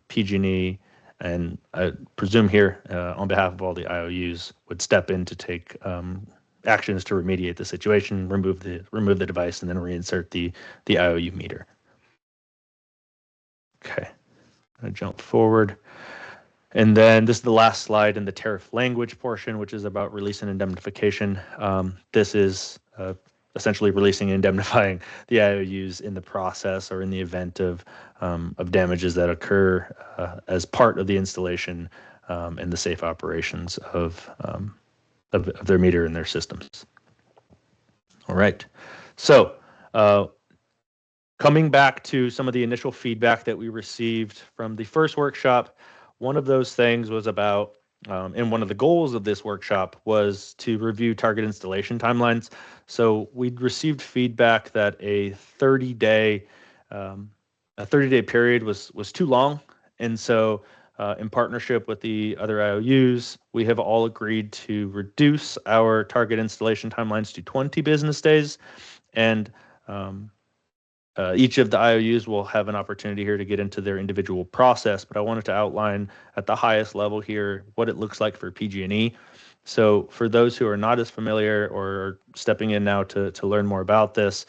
PG&E, and I presume here on behalf of all the IOUs, would step in to take actions to remediate the situation, remove the device, and then reinsert the IOU meter. Okay, I'm going to jump forward. And then this is the last slide in the tariff language portion, which is about release and indemnification. This is essentially releasing and indemnifying the IOUs in the process or in the event of damages that occur as part of the installation and the safe operations of their meter and their systems. All right. So coming back to some of the initial feedback that we received from the first workshop, one of those things was about, and one of the goals of this workshop was to review target installation timelines. So we'd received feedback that a 30-day period was too long, and so in partnership with the other IOUs, we have all agreed to reduce our target installation timelines to 20 business days, and each of the IOUs will have an opportunity here to get into their individual process, but I wanted to outline at the highest level here what it looks like for PG&E. So for those who are not as familiar or are stepping in now to learn more about this,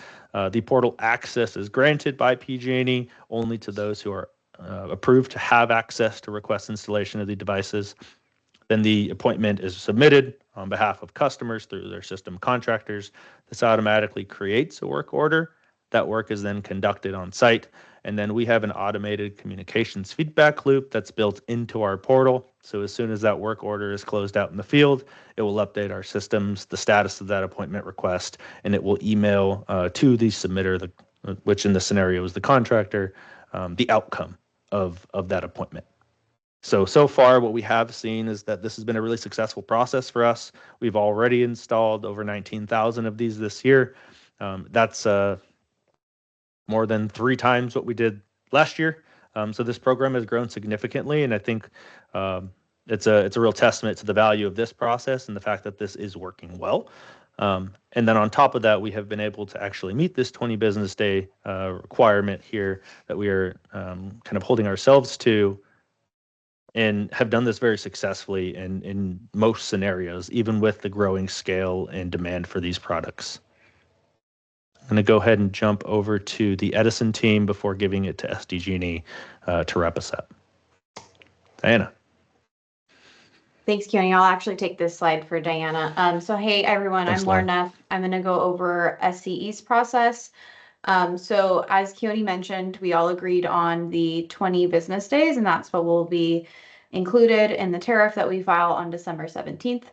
the portal access is granted by PG&E only to those who are approved to have access to request installation of the devices. Then the appointment is submitted on behalf of customers through their system contractors. This automatically creates a work order. That work is then conducted on site, and then we have an automated communications feedback loop that's built into our portal. So as soon as that work order is closed out in the field, it will update our systems, the status of that appointment request, and it will email to the submitter, which in the scenario is the contractor, the outcome of that appointment. So far what we have seen is that this has been a really successful process for us. We've already installed over 19,000 of these this year. That's more than 3 times what we did last year. So this program has grown significantly, and I think it's a real testament to the value of this process and the fact that this is working well. And then on top of that, we have been able to actually meet this 20 business day requirement here that we are kind of holding ourselves to, and have done this very successfully in most scenarios, even with the growing scale and demand for these products. I'm going to go ahead and jump over to the Edison team before giving it to SDG&E to wrap us up. Diana. Thanks, Keone. I'll actually take this slide for Diana. So hey, everyone, Thanks, I'm Lauren. Lauren Neff. I'm going to go over SCE's process. So as Keone mentioned, we all agreed on the 20 business days, and that's what we'll be included in the tariff that we file on December 17th.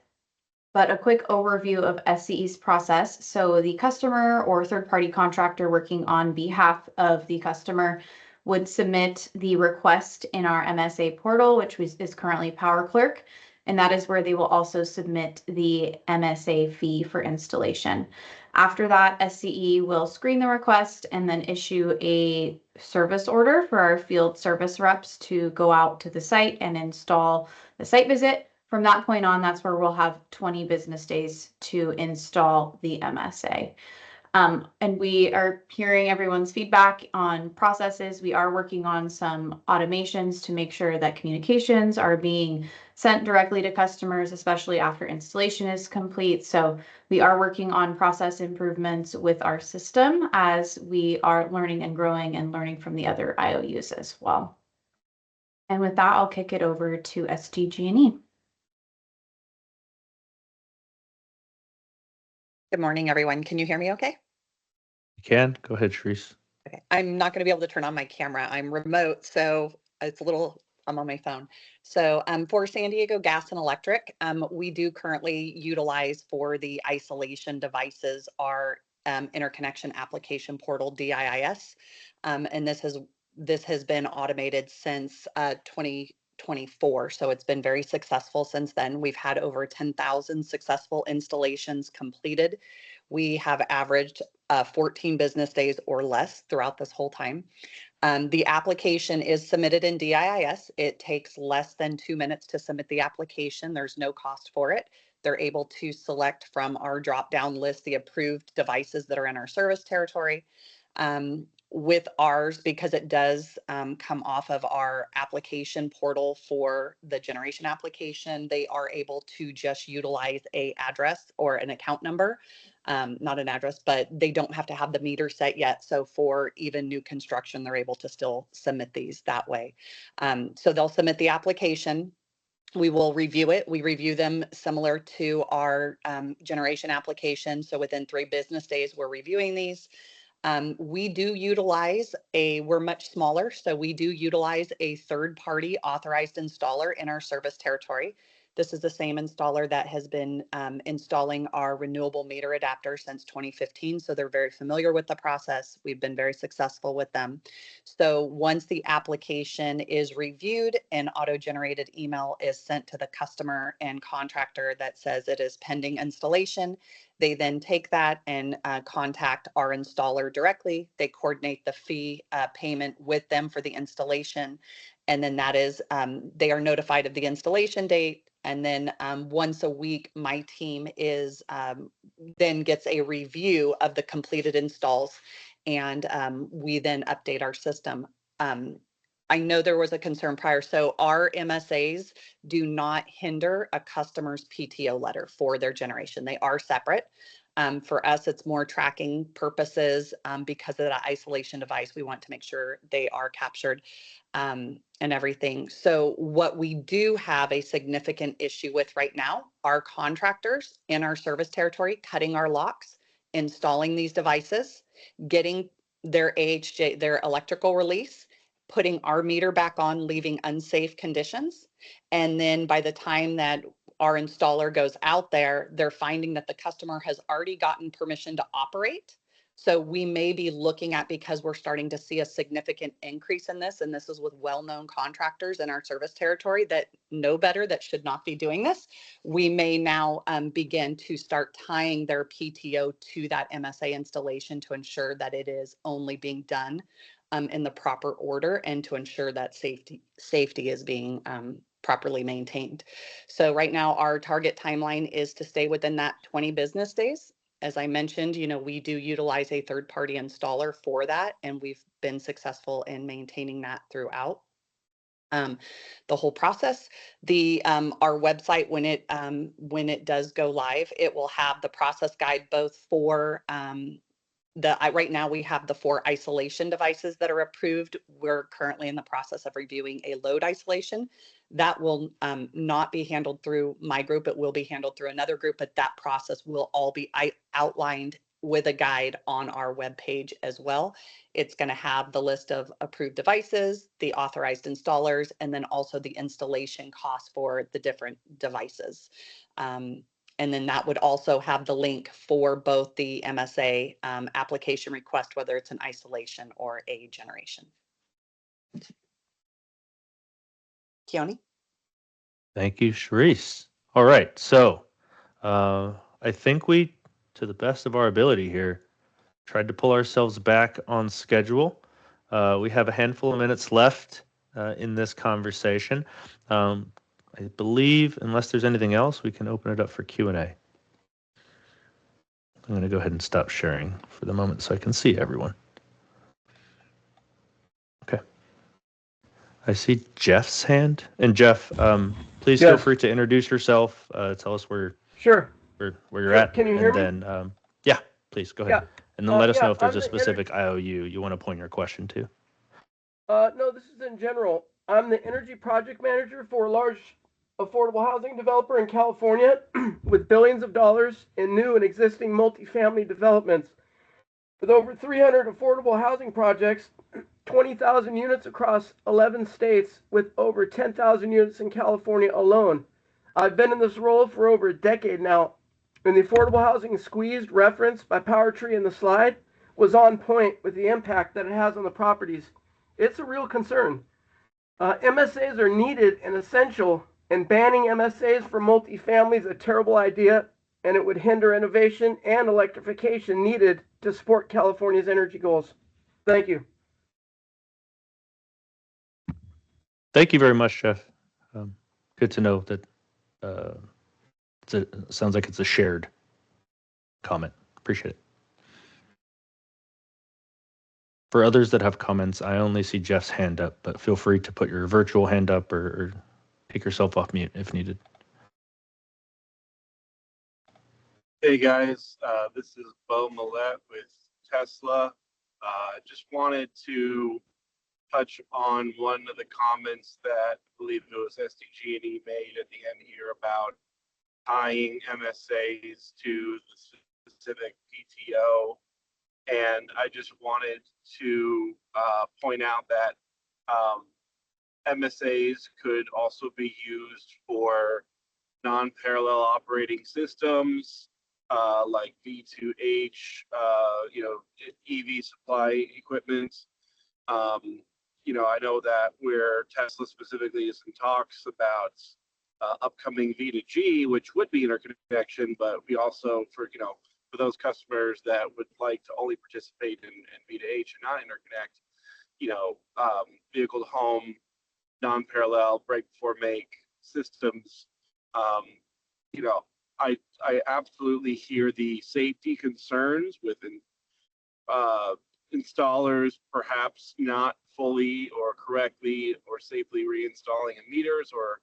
But a quick overview of SCE's process. So the customer or third-party contractor working on behalf of the customer would submit the request in our MSA portal, which is currently Power Clerk, and that is where they will also submit the MSA fee for installation. After that, SCE will screen the request and then issue a service order for our field service reps to go out to the site and install the site visit. From that point on, that's where we'll have 20 business days to install the MSA. And we are hearing everyone's feedback on processes. We are working on some automations to make sure that communications are being sent directly to customers, especially after installation is complete. So we are working on process improvements with our system as we are learning and growing and learning from the other IOUs as well. And with that, I'll kick it over to SDG&E. Good morning, everyone. Can you hear me okay? You can. Go ahead, Sharice. Okay. I'm not going to be able to turn on my camera. I'm remote, so it's a little, I'm on my phone. So for San Diego Gas and Electric, we do currently utilize for the isolation devices our interconnection application portal, DIIS. And this has been automated since 2024. So it's been very successful since then. We've had over 10,000 successful installations completed. We have averaged 14 business days or less throughout this whole time. The application is submitted in DIIS. It takes less than 2 minutes to submit the application. There's no cost for it. They're able to select from our drop-down list the approved devices that are in our service territory. With ours, because it does come off of our application portal for the generation application, they are able to just utilize a address or an account number, not an address, but they don't have to have the meter set yet. So for even new construction, they're able to still submit these that way. So they'll submit the application. We will review it. We review them similar to our generation application. So within 3 business days, we're reviewing these. We do utilize we're much smaller, so we do utilize a third-party authorized installer in our service territory. This is the same installer that has been installing our renewable meter adapter since 2015, so they're very familiar with the process. We've been very successful with them. So once the application is reviewed, an auto-generated email is sent to the customer and contractor that says it is pending installation. They then take that and contact our installer directly. They coordinate the fee payment with them for the installation. And then that is, they are notified of the installation date. And then once a week, my team is then gets a review of the completed installs. And we then update our system. I know there was a concern prior. So our MSAs do not hinder a customer's PTO letter for their generation. They are separate. For us, it's more tracking purposes because of the isolation device. We want to make sure they are captured and everything. So what we do have a significant issue with right now are contractors in our service territory cutting our locks, installing these devices, getting their AHJ, their electrical release, putting our meter back on, leaving unsafe conditions. And then by the time that our installer goes out there, they're finding that the customer has already gotten permission to operate. So we may be looking at, because we're starting to see a significant increase in this, and this is with well-known contractors in our service territory that know better, that should not be doing this. We may now begin to start tying their PTO to that MSA installation to ensure that it is only being done in the proper order and to ensure that safety is being properly maintained. So right now our target timeline is to stay within that 20 business days. As I mentioned, we do utilize a third-party installer for that, and we've been successful in maintaining that throughout the whole process. Our website, when it does go live, it will have the process guide both for right now we have the 4 isolation devices that are approved. We're currently in the process of reviewing a load isolation. That will not be handled through my group. It will be handled through another group, but that process will all be outlined with a guide on our webpage as well. It's going to have the list of approved devices, the authorized installers, and then also the installation costs for the different devices. And then that would also have the link for both the MSA application request, whether it's an isolation or a generation. Keone? Thank you, Sharice. All right, so I think we, to the best of our ability here, tried to pull ourselves back on schedule. We have a handful of minutes left in this conversation. I believe, unless there's anything else, we can open it up for Q&A. I'm going to go ahead and stop sharing for the moment so I can see everyone. Okay. I see Jeff's hand. And Jeff, please feel free to introduce yourself. Tell us where you're at. Can you hear me? And then, yeah, please go ahead. And then let us know if there's a specific IOU you want to point your question to. No, this is in general. I'm the energy project manager for a large affordable housing developer in California with billions of dollars in new and existing multifamily developments. With over 300 affordable housing projects, 20,000 units across 11 states, with over 10,000 units in California alone. I've been in this role for over a decade now, and the affordable housing squeezed referenced by PowerTree in the slide was on point with the impact that it has on the properties. It's a real concern. MSAs are needed and essential, and banning MSAs for multifamily is a terrible idea, and it would hinder innovation and electrification needed to support California's energy goals. Thank you. Thank you very much, Jeff. Good to know that it sounds like it's a shared comment. Appreciate it. For others that have comments, I only see Jeff's hand up, but feel free to put your virtual hand up or take yourself off mute if needed. Hey guys, this is Bo Millette with Tesla. Just wanted to touch on one of the comments that I believe it was SDG&E made at the end here about tying MSAs to the specific PTO. And I just wanted to point out that MSAs could also be used for non-parallel operating systems like V2H, EV supply equipment. I know that where Tesla specifically is in talks about upcoming V2G, which would be interconnection, but we also, for those customers that would like to only participate in V2H and not interconnect, vehicle to home, non-parallel, break before make systems. I absolutely hear the safety concerns with installers perhaps not fully or correctly or safely reinstalling meters or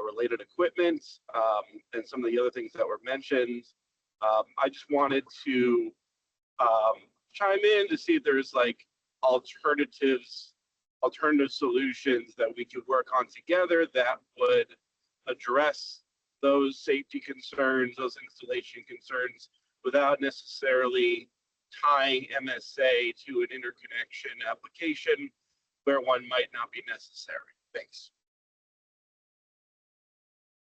related equipment, and some of the other things that were mentioned. I just wanted to chime in to see if there's like alternative solutions that we could work on together that would address those safety concerns, those installation concerns, without necessarily tying MSA to an interconnection application where one might not be necessary. Thanks.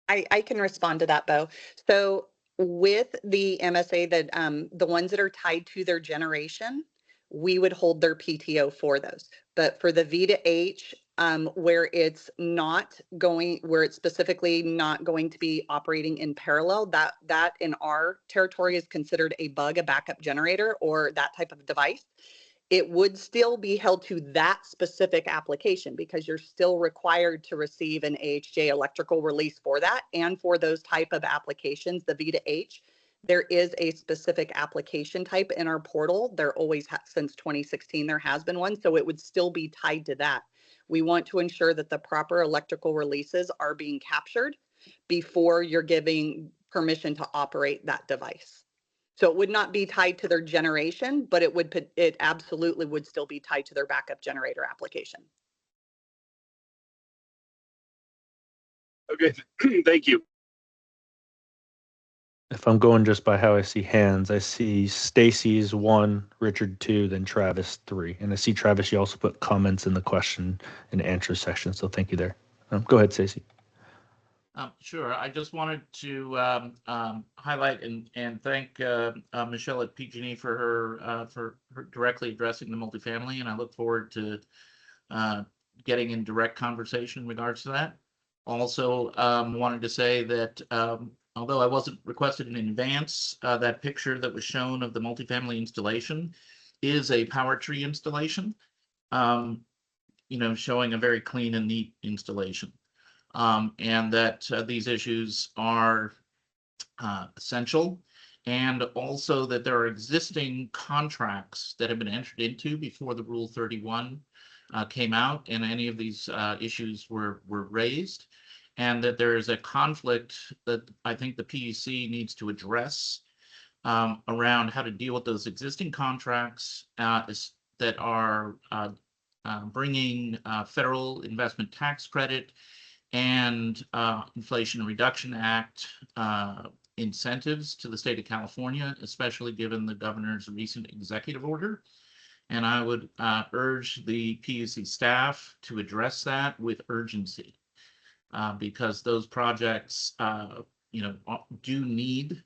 I can respond to that, Bo. So with the MSA, that the ones that are tied to their generation, we would hold their PTO for those. But for the V2H, where it's specifically not going to be operating in parallel, that in our territory is considered a backup generator, or that type of device. It would still be held to that specific application because you're still required to receive an AHJ electrical release for that. And for those type of applications, the V2H, there is a specific application type in our portal. There always since 2016, there has been one. So it would still be tied to that. We want to ensure that the proper electrical releases are being captured before you're giving permission to operate that device. So it would not be tied to their generation, but it absolutely would still be tied to their backup generator application. Okay, thank you. if I'm going just by how I see hands, I see Stacy's 1, Richard 2, then Travis 3. And I see Travis, you also put comments in the question and answer section. So thank you there. Go ahead, Stacy. Sure. I just wanted to highlight and thank Michelle at PG&E for her directly addressing the multifamily, and I look forward to getting in direct conversation in regards to that. Also, wanted to say that although I wasn't requested in advance, that picture that was shown of the multifamily installation is a power tree installation, showing a very clean and neat installation. And that these issues are essential, and also that there are existing contracts that have been entered into before the Rule 31 came out, and any of these issues were raised, and that there is a conflict that I think the PUC needs to address around how to deal with those existing contracts that are bringing federal investment tax credit and Inflation Reduction Act incentives to the state of California, especially given the governor's recent executive order. And I would urge the PUC staff to address that with urgency because those projects, do need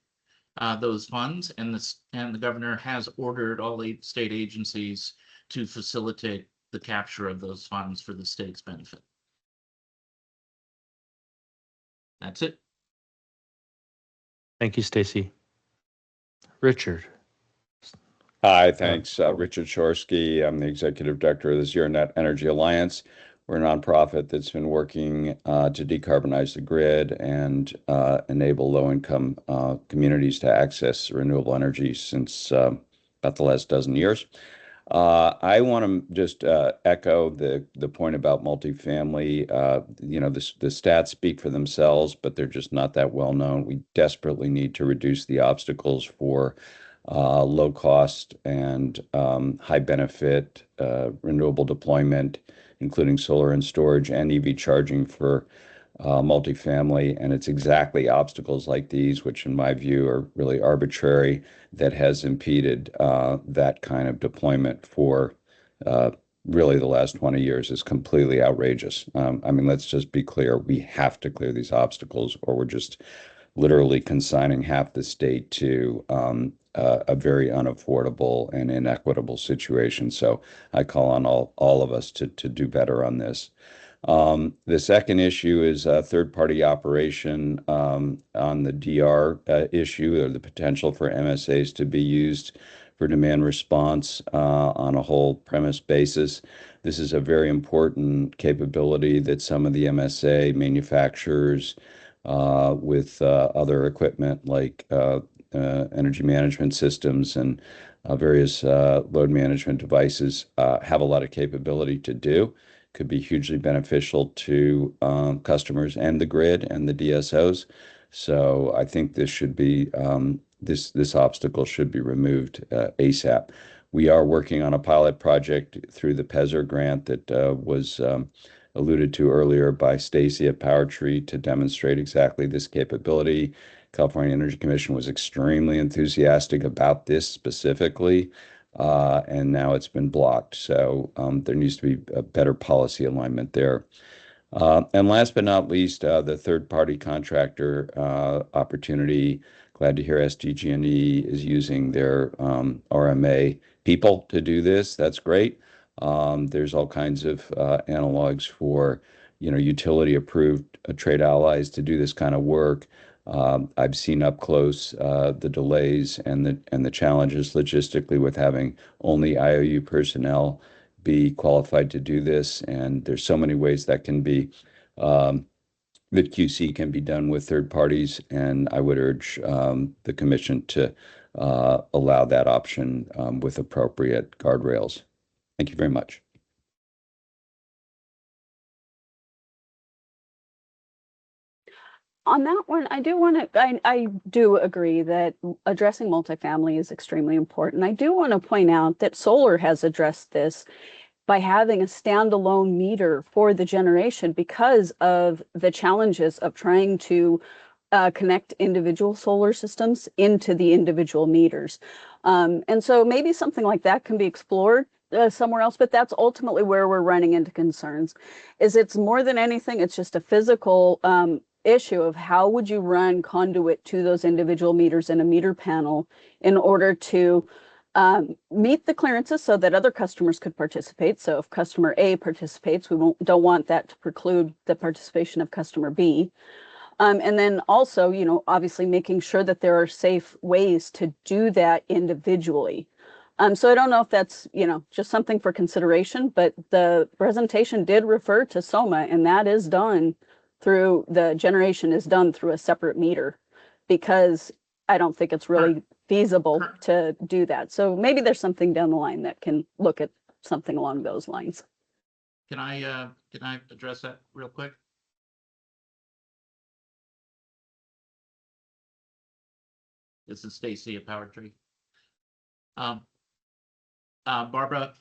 those funds, and the governor has ordered all 8 state agencies to facilitate the capture of those funds for the state's benefit. That's it. Thank you, Stacy. Richard. Hi, thanks. Richard Shorsky. I'm the executive director of the Zero Net Energy Alliance. We're a nonprofit that's been working to decarbonize the grid and enable low-income communities to access renewable energy since about the last dozen years. I want to just echo the point about multifamily. The stats speak for themselves, but they're just not that well known. We desperately need to reduce the obstacles for low cost and high benefit renewable deployment, including solar and storage and EV charging for multifamily. And it's exactly obstacles like these, which in my view are really arbitrary, that has impeded that kind of deployment for really the last 20 years. Is completely outrageous. Let's just be clear. We have to clear these obstacles, or we're just literally consigning half the state to a very unaffordable and inequitable situation. So I call on all of us to do better on this. The second issue is third-party operation on the DR issue, or the potential for MSAs to be used for demand response on a whole premise basis. This is a very important capability that some of the MSA manufacturers with other equipment like energy management systems and various load management devices have a lot of capability to do. Could be hugely beneficial to customers and the grid and the DSOs. So I think this should be this obstacle should be removed ASAP. We are working on a pilot project through the PESR grant that was alluded to earlier by Stacy at PowerTree to demonstrate exactly this capability. California Energy Commission was extremely enthusiastic about this specifically, and now it's been blocked. So there needs to be a better policy alignment there. And last but not least, the third-party contractor opportunity. Glad to hear SDG&E is using their RMA people to do this. That's great. There's all kinds of analogs for, utility-approved trade allies to do this kind of work. I've seen up close the delays and the challenges logistically with having only IOU personnel be qualified to do this. And there's so many ways that can be that QC can be done with third parties. And I would urge the commission to allow that option with appropriate guardrails. Thank you very much. On that one, I do agree that addressing multifamily is extremely important. I do want to point out that solar has addressed this by having a standalone meter for the generation because of the challenges of trying to connect individual solar systems into the individual meters. And so maybe something like that can be explored somewhere else, but that's ultimately where we're running into concerns. Is it's more than anything, it's just a physical issue of how would you run conduit to those individual meters in a meter panel in order to meet the clearances so that other customers could participate. So if customer A participates, we don't want that to preclude the participation of customer B. And then also, you know, obviously making sure that there are safe ways to do that individually. So I don't know if that's, you know, just something for consideration, but the presentation did refer to SOMA, and that is done through, the generation is done through a separate meter, because I don't think it's really feasible to do that. So maybe there's something down the line that can look at something along those lines. Can I address that real quick? This is Stacy at Power Tree. Barbara,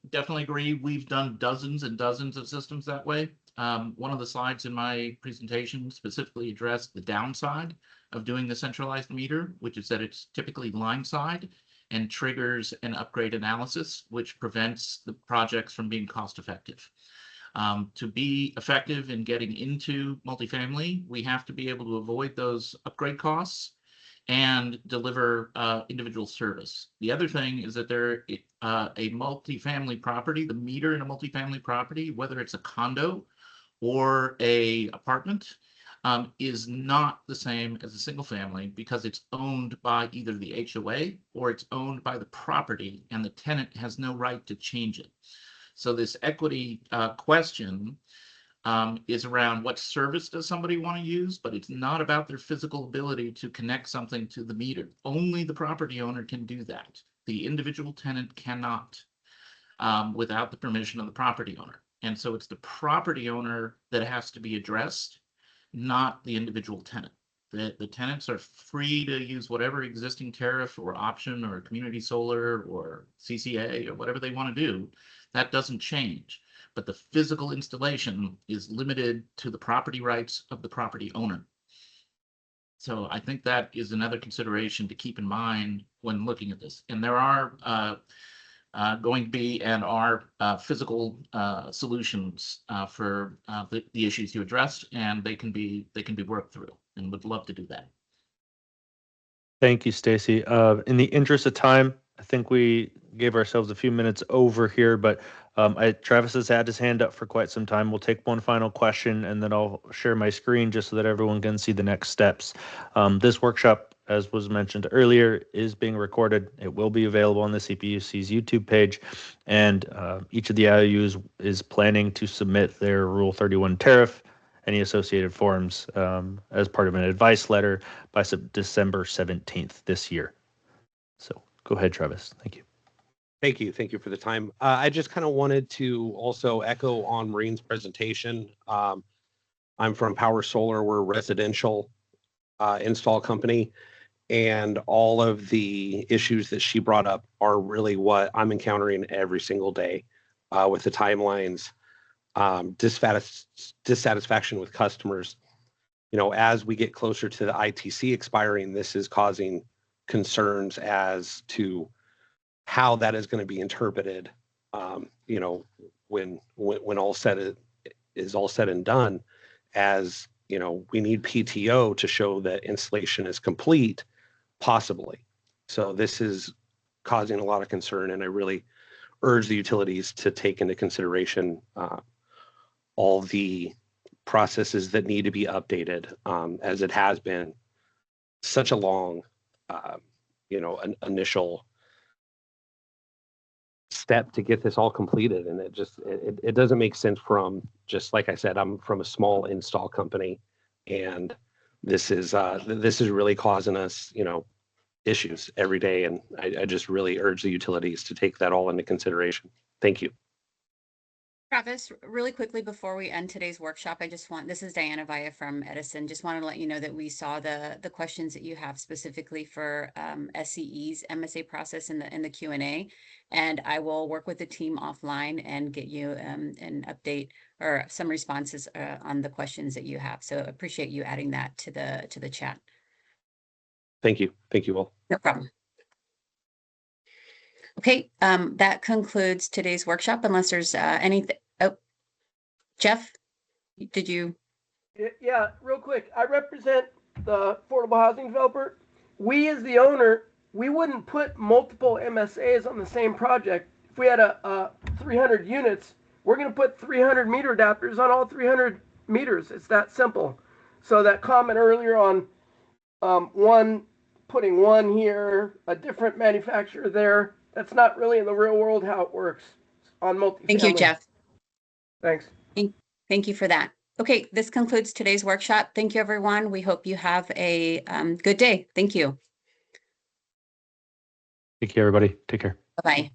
definitely agree. We've done dozens and dozens of systems that way. One of the slides in my presentation specifically addressed the downside of doing the centralized meter, which is that it's typically line side and triggers an upgrade analysis, which prevents the projects from being cost effective. To be effective in getting into multifamily, we have to be able to avoid those upgrade costs and deliver individual service. The other thing is that a multifamily property, the meter in a multifamily property, whether it's a condo or a apartment, is not the same as a single family, because it's owned by either the HOA or it's owned by the property, and the tenant has no right to change it. So this equity question is around what service does somebody want to use, but it's not about their physical ability to connect something to the meter. Only the property owner can do that. The individual tenant cannot, without the permission of the property owner. And so it's the property owner that has to be addressed, not the individual tenant. The tenants are free to use whatever existing tariff or option or community solar or CCA or whatever they want to do. That doesn't change. But the physical installation is limited to the property rights of the property owner. So I think that is another consideration to keep in mind when looking at this. And there are going to be and are physical solutions for the issues you addressed, and they can be worked through, and would love to do that. Thank you, Stacy. In the interest of time, I think we gave ourselves a few minutes over here, but Travis has had his hand up for quite some time. We'll take one final question, and then I'll share my screen just so that everyone can see the next steps. This workshop, as was mentioned earlier, is being recorded. It will be available on the CPUC's YouTube page, and each of the IOUs is planning to submit their Rule 31 tariff, any associated forms, as part of an advice letter by December 17th this year. So go ahead, Travis. Thank you. Thank you. Thank you for the time. I just kind of wanted to also echo on Maureen's presentation. I'm from Power Solar. We're a residential install company, and all of the issues that she brought up are really what I'm encountering every single day with the timelines, dissatisfaction with customers. You know, as we get closer to the ITC expiring, this is causing concerns as to how that is going to be interpreted. You know, when all is all said and done, as you know, we need PTO to show that installation is complete, possibly. So this is causing a lot of concern, and I really urge the utilities to take into consideration all the processes that need to be updated, as it has been such a long, you know, an initial step to get this all completed, and it doesn't make sense. From, just like I said, I'm from a small install company, and this is really causing us, you know, issues every day, and I just really urge the utilities to take that all into consideration. Thank you. Travis, really quickly before we end today's workshop, this is Diana Vaya from Edison. Just wanted to let you know that we saw the questions that you have specifically for SCE's MSA process in the Q&A. And I will work with the team offline and get you an update or some responses on the questions that you have. So appreciate you adding that to the chat. Thank you. Thank you all. No problem. Okay, that concludes today's workshop, unless there's anything. Oh, Jeff, did you? Yeah, real quick. I represent the affordable housing developer. We, as the owner, we wouldn't put multiple MSAs on the same project. If we had a 300 units, we're going to put 300 meter adapters on all 300 meters. It's that simple. So that comment earlier on putting one here, a different manufacturer there, that's not really in the real world how it works on multifamily. Thank you, Jeff. Thanks. Thank you for that. Okay, this concludes today's workshop. Thank you, everyone. We hope you have a good day. Thank you. Thank you, everybody. Take care. Bye-bye.